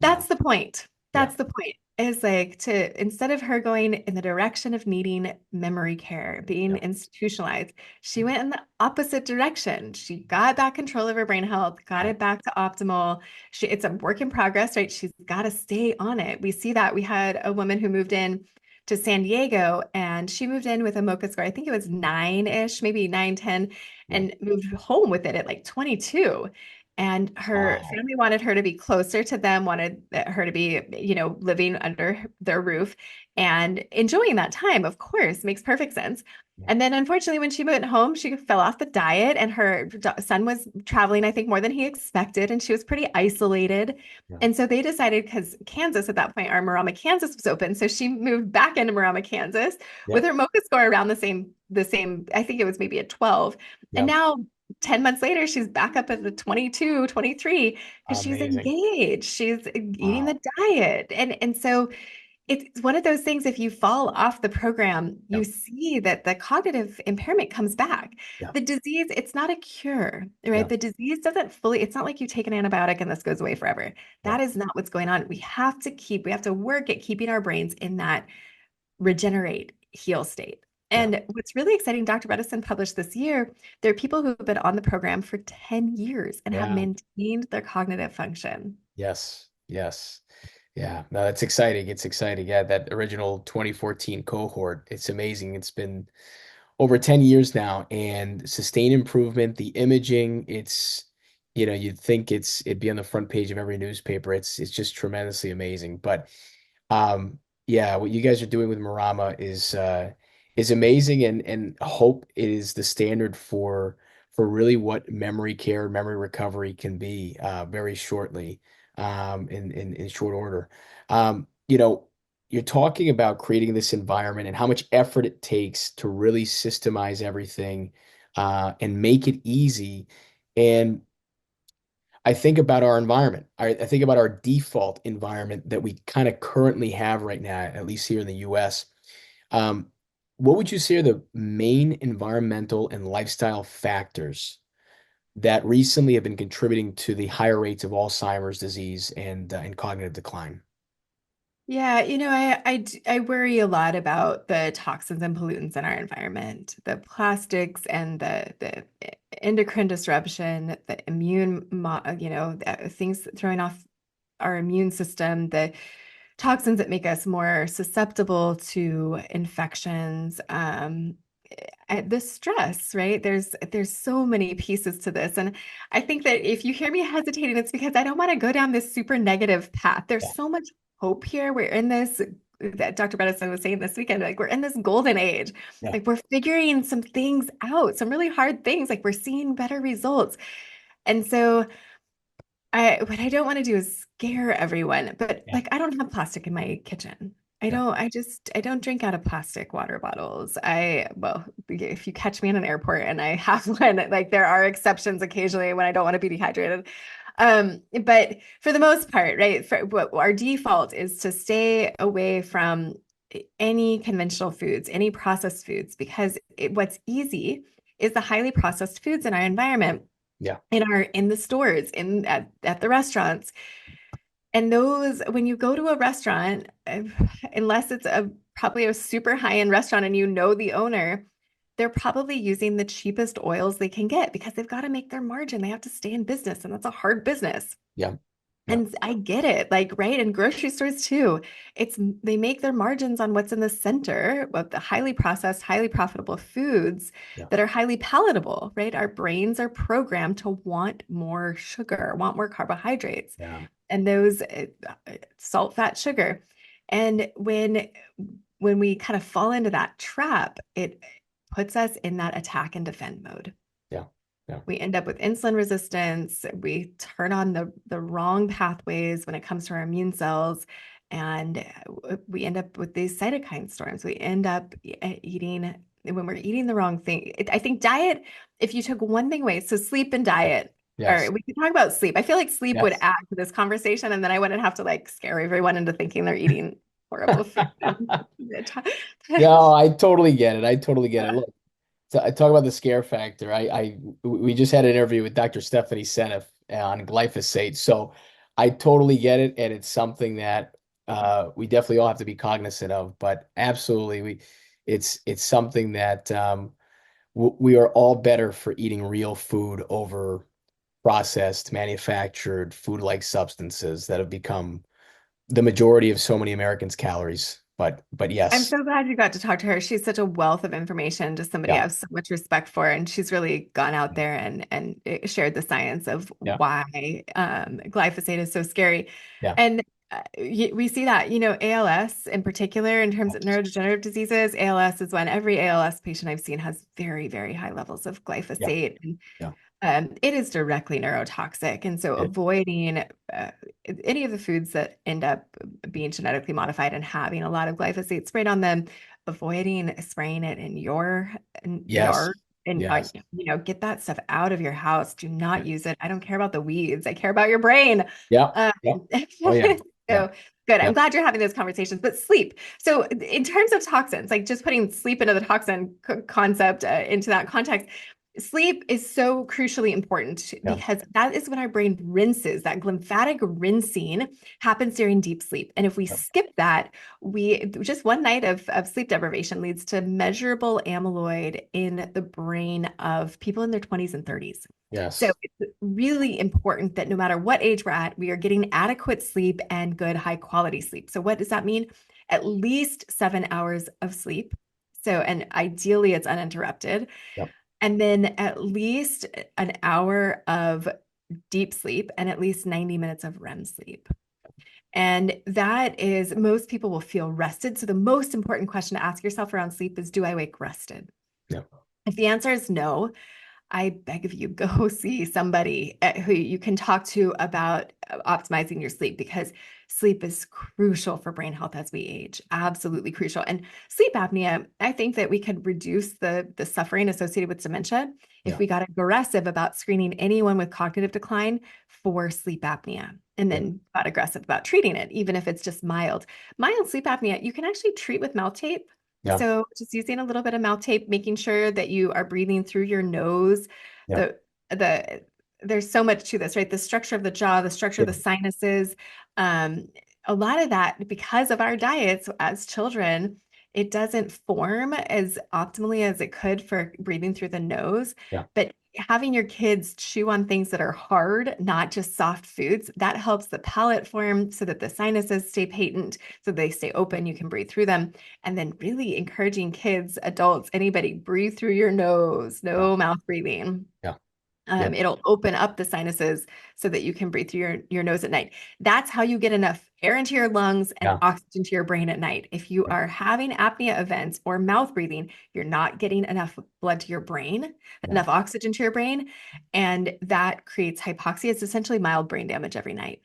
Yeah. That's the point. Yeah. That's the point. Is like to instead of her going in the direction of needing memory care, being Yeah. institutionalized, she went in the opposite direction. She got back control of her brain health, got Yeah. it back to optimal. It's a work in progress, right? She's got to stay on it. We see that we had a woman who moved in to San Diego and she moved in with a mocha score. I think it was 9-ish, maybe 9, 10, Yeah. and moved home with it at like 22. And her Wow. family wanted her to be closer to them, wanted her to be, living under their roof and enjoying that time, of course, makes perfect sense. Yeah. And then unfortunately, when she went home, she fell off the diet and her son was traveling, I think, more than he expected. And she was pretty isolated. Yeah. And so they decided, because Kansas at that point, our Marama, Kansas was open. So she moved back into Marama, Kansas with Yep. her mocha score around the same, I think it was maybe a 12. And Yep. now 10 months later, she's back up at the 22, 23 because she's Amazing. engaged. She's eating Wow. the diet. And so it's one of those things, if you fall off the program, you Yep. see that the cognitive impairment comes back. Yep. The disease, it's not a cure, right? Yep. The disease doesn't fully, it's not like you take an antibiotic and this goes away forever. That Yep. is not what's going on. We have to work at keeping our brains in that regenerate, heal state. Yep. And what's really exciting, Dr. Bredesen published this year, there are people who've been on the program for 10 years and have Yeah. maintained their cognitive function. Yes. Yes. Yeah. No, that's exciting. It's exciting. Yeah, that original 2014 cohort. It's amazing. It's been over 10 years now and sustained improvement, the imaging, you'd think it'd be on the front page of every newspaper. It's just tremendously amazing. But yeah, what you guys are doing with Marama is amazing and hope it is the standard for really what memory care, memory recovery can be very shortly in short order. You know, you're talking about creating this environment and how much effort it takes to really systemize everything and make it easy. And I think about our environment. I think about our default environment that we kind of currently have right now, at least here in the US. Um, what would you say are the main environmental and lifestyle factors that recently have been contributing to the higher rates of Alzheimer's disease and cognitive decline? Yeah, I worry a lot about the toxins and pollutants in our environment, the plastics and the endocrine disruption, the things throwing off our immune system, the toxins that make us more susceptible to infections, the stress, right? There's so many pieces to this. And I think that if you hear me hesitating, it's because I don't want to go down this super negative path. Yeah, There's so much hope here. We're in this, that Dr. Bredesen was saying this weekend, like we're in this golden age. yeah, Like we're figuring some things out, some really hard things, like we're seeing better results. And so what I don't want to do is scare everyone, but yeah, like I don't have plastic in my kitchen. yeah, I don't drink out of plastic water bottles. Well, if you catch me in an airport and I have one, like there are exceptions occasionally when I don't want to be dehydrated. But for the most part, right, for what our default is to stay away from any conventional foods, any processed foods, because what's easy is the highly processed foods in our environment yeah, in the stores at the restaurants. And those, when you go to a restaurant, unless it's a probably a super high-end restaurant and you know the owner, they're probably using the cheapest oils they can get because they've got to make their margin. They have to stay in business, and that's a hard business. yeah, yeah, And I get it, like, right? In grocery stores too, they make their margins on what's in the center of the highly processed, highly profitable foods yeah, that are highly palatable, right? Our brains are programmed to want more sugar, want more carbohydrates, yeah, and those salt, fat, sugar. And when we kind of fall into that trap, it puts us in that attack and defend mode. yeah, yeah, We end up with insulin resistance. We turn on the wrong pathways when it comes to our immune cells. And we end up with these cytokine storms. We end up eating, when we're eating the wrong thing. I think diet, if you took one thing away, so sleep and yeah. diet, or Yes, we could talk about sleep. I feel like sleep would yes. add to this conversation, and then I wouldn't have to like scare everyone into thinking they're eating horrible food. No, I totally get it. I totally get it. Look, so I talk about the scare factor. We just had an interview with Dr. Stephanie Seneff on glyphosate. So I totally get it, and it's something that we definitely all have to be cognizant of. But absolutely, it's something that we are all better for eating real food over processed, manufactured food-like substances that have become the majority of so many Americans' calories. But I'm yes, so glad you got to talk to her. She's such a wealth of information, just somebody I yeah, have so much respect for. And she's really gone out there and shared the science of yeah, why glyphosate is so scary. yeah, And we see that, ALS in particular, in terms of neurodegenerative diseases, ALS is when every ALS patient I've seen has very, very high levels of yeah, glyphosate. yeah, It is directly neurotoxic. And so it, avoiding any of the foods that end up being genetically modified and having a lot of glyphosate sprayed on them, avoiding spraying it in your yes, yard and, yes, get that stuff out of your house. Do not use it. I don't care about the weeds. I care about your brain. yeah, Um, yeah, oh yeah, yeah, so good. yeah, I'm glad you're having those conversations. But sleep. So in terms of toxins, like just putting sleep into the toxin concept into that context, sleep is so crucially important yeah, because that is when our brain rinses. That lymphatic rinsing happens during deep sleep. And if we yeah, skip that, we just one night of sleep deprivation leads to measurable amyloid in the brain of people in their 20s and 30s. So yes, it's really important that no matter what age we're at, we are getting adequate sleep and good high quality sleep. So what does that mean? At least 7 hours of sleep. So, and ideally it's uninterrupted, yeah, and then at least an hour of deep sleep and at least 90 minutes of REM sleep. And that is, most people will feel rested. So the most important question to ask yourself around sleep is, do I wake rested? yeah, If the answer is no, I beg of you, go see somebody who you can talk to about optimizing your sleep, because sleep is crucial for brain health as we age. Absolutely crucial. And sleep apnea, I think that we could reduce the suffering associated with dementia if yeah, we got aggressive about screening anyone with cognitive decline for sleep apnea, and yeah, then got aggressive about treating it, even if it's just mild. Mild sleep apnea, you can actually treat with mouth tape. yeah, So just using a little bit of mouth tape, making sure that you are breathing through your nose. yeah, The there's so much to this, right? The structure of the jaw, the structure of yeah, the sinuses. Um, a lot of that, because of our diets as children, it doesn't form as optimally as it could for breathing through the nose. yeah, But having your kids chew on things that are hard, not just soft foods, that helps the palate form so that the sinuses stay patent, so they stay open, you can breathe through them. And then really encouraging kids, adults, anybody, breathe through your nose, yeah, no mouth breathing. yeah, yeah, It'll open up the sinuses so that you can breathe through your nose at night. That's how you get enough air into your lungs and yeah, oxygen to your brain at night. If you yeah, are having apnea events or mouth breathing, you're not getting enough blood to your brain, yeah. enough oxygen to your brain, and that creates hypoxia. It's essentially mild brain damage every night.